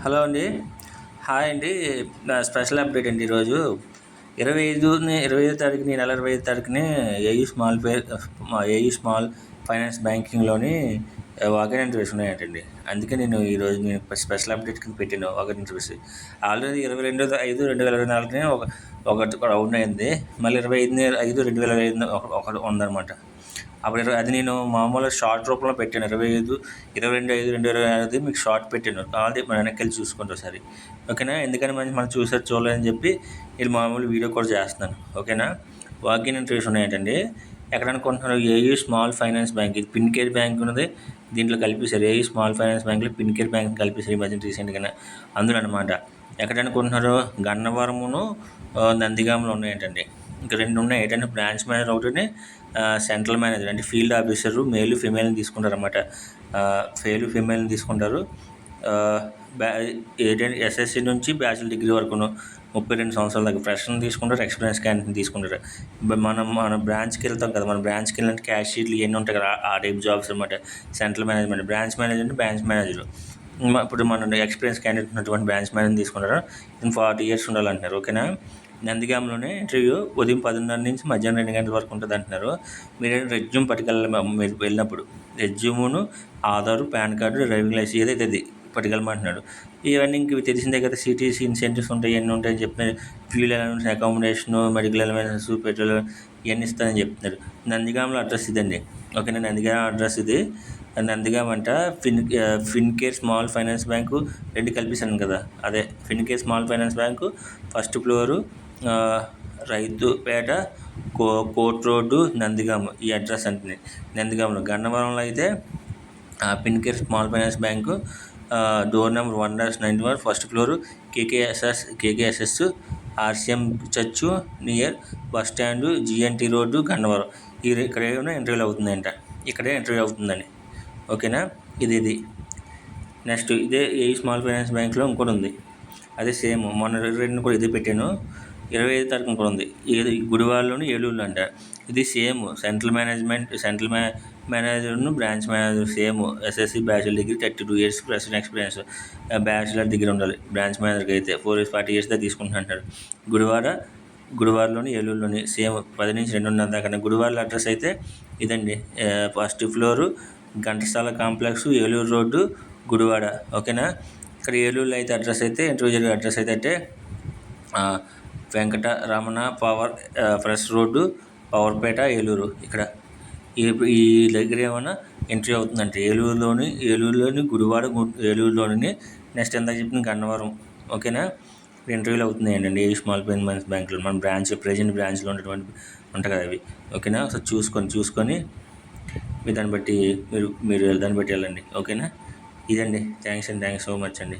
Hello అండి. Hi అండి. నా స్పెషల్ అప్డేట్ అండి. ఈరోజు 25 తారీఖుని, నెల 25 తారీఖుని ఏయూ స్మాల్ ఫైనాన్స్ బ్యాంకింగ్లోని వాకిన్ ఇంటర్వ్యూస్ ఉన్నాయంటండి. అందుకే ఈరోజు స్పెషల్ అప్డేట్ కింద పెట్టాను వాకిన్ ఇంటర్వ్యూస్. ఆల్రెడీ 22/5/2024 ఒకటి రౌండ్ అయింది. మళ్ళీ 25/5/2025 ఒకటి ఉందన్నమాట. అప్పుడు అది నేను మామూలుగా షార్ట్ రూపంలో పెట్టాను. 22/5/2025 మీకు షార్ట్ పెట్టాను. కావాలి మన వెనక్కి వెళ్ళి చూసుకోండి ఒకసారి, ఓకేనా. ఎందుకని మనం చూడలేదని చెప్పి ఇది మామూలు వీడియో కూడా చేస్తున్నాను, ఓకేనా. వాకిన్ ఇంటర్వ్యూస్ ఉన్నాయంటండి. ఎక్కడ అనుకుంటున్నారు? AU small finance bank. ఇది పిన్కేర్ బ్యాంక్ ఉన్నది, దీంట్లో కలిపేశారు. ఏయూ స్మాల్ ఫైనాన్స్ బ్యాంక్లో పిన్కేర్ బ్యాంక్ కలిపేశారు ఈ మధ్యన రీసెంట్గానే, అందులో అనమాట. ఎక్కడ అనుకుంటున్నారు? గన్నవరమును నందిగామలో ఉన్నాయంటండి. ఇంకా 2 ఉన్నాయి. ఏంటంటే బ్రాంచ్ మేనేజర్ ఒకటి, సెంట్రల్ మేనేజర్. అంటే ఫీల్డ్ ఆఫీసరు మేలు ఫీమేల్ని తీసుకుంటారు అన్నమాట. ఫీమేల్ని తీసుకుంటారు. ఏంటంటే ఎస్ఎస్సి నుంచి బ్యాచిలర్ డిగ్రీ వరకును 32 సంవత్సరాల దాకా ఫ్రెషర్ని తీసుకుంటారు, ఎక్స్పీరియన్స్ క్యాండిడేట్ని తీసుకుంటారు. మన బ్రాంచ్కి వెళ్తాం కదా, మన బ్రాంచ్కి వెళ్ళినట్టు క్యాషియర్లు ఇవన్నీ ఉంటాయి కదా, ఆ టైప్ జాబ్స్ అనమాట. సెంట్రల్ మేనేజ్మెంట్, బ్రాంచ్ మేనేజర్ అంటే బ్రాంచ్ మేనేజర్. ఇప్పుడు మన ఎక్స్పీరియన్స్ క్యాండిడేట్ ఉన్నటువంటి బ్రాంచ్ మేనేజర్ తీసుకుంటారు. 40 years ఉండాలంటున్నారు, ఓకేనా. నందిగాంలోనే ఇంటర్వ్యూ ఉదయం 10:30 నుంచి మధ్యాహ్నం 2 గంటల వరకు ఉంటుంది అంటున్నారు. మీరు రెజ్యూమ్ పట్టుకెళ్ళాలి. మీరు వెళ్ళినప్పుడు రెజ్యూమును, Aadhaar, PAN card, driving licence ఏదైతే అది పట్టుకెళ్ళమంటున్నాడు. ఇవన్నీ ఇంక తెలిసిందే కదా. సిటీసీ ఇన్సెంటివ్స్ ఉంటాయి, ఇవన్నీ ఉంటాయని చెప్తున్నారు. Fuel allowance, accommodation, medical allowance, petrol ఇవన్నీ ఇస్తానని చెప్తున్నారు. నందిగాంలో అడ్రస్ ఇదండి, ఓకేనా. నందిగాం అడ్రస్ ఇది. నందిగాం అంట ఫిన్కేర్ స్మాల్ ఫైనాన్స్ బ్యాంకు 2 కలిపేశాను కదా, అదే Fincare small finance bank, first floor, Raithupeta, court road, Nandigam. ఈ అడ్రస్ అంటే నందిగాంలో. గన్నవరంలో అయితే Fincare small finance bank, door number 1-91, first floor, KKSS RCM church near bus stand, GNT road, Gannavaram. ఇక్కడే ఇంటర్వ్యూలు అవుతుందంట. ఇక్కడే ఇంటర్వ్యూ అవుతుందని, ఓకేనా. ఇది నెక్స్ట్ ఇదే ఏ స్మాల్ ఫైనాన్స్ బ్యాంక్లో ఇంకోటి ఉంది, అదే సేమ్. మొన్న 2 కూడా ఇదే పెట్టాను. 25 తారీఖున కూడా ఉంది. గుడివాడలోని, ఏలూరులో అంట. ఇది సేమ్. సెంట్రల్ మేనేజర్ను branch manager same. SSC bachelor degree 32 years plus experience. Bachelor degree ఉండాలి బ్రాంచ్ మేనేజర్కి అయితే. 40 years దాకా తీసుకుంటున్నారు. గుడివాడలోని, ఏలూరులోని సేమ్. 10 నుంచి 2:30 దాకా. గుడివాడలో అడ్రస్ అయితే ఇదండి. First floor, Ghantasala complex, Eluru road, Gudivada, ఓకేనా. ఇక్కడ ఏలూరులో అయితే అడ్రస్ అయితే ఇంటర్వ్యూ జరిగే అడ్రస్ అయితే వెంకటరమణ ఫ్రెష్ రోడ్డు, పవర్పేట, ఏలూరు. ఇక్కడ ఈ దగ్గర ఏమైనా ఇంటర్వ్యూ అవుతుందంటే ఏలూరులోని గుడివాడ, ఏలూరులోని నెక్స్ట్ ఎంత చెప్పిన గన్నవరం, ఓకేనా. ఇంటర్వ్యూలు అవుతున్నాయండి ఏ స్మాల్ ఫైనాన్స్ బ్యాంకులో. మన ప్రెజెంట్ బ్రాంచ్లో ఉన్నటువంటి ఉంటాయి కదా అవి, ఓకేనా. సో చూసుకొని మీరు దాన్ని బట్టి వెళ్ళండి, ఓకేనా. ఇదండి. థ్యాంక్స్ సో మచ్ అండి.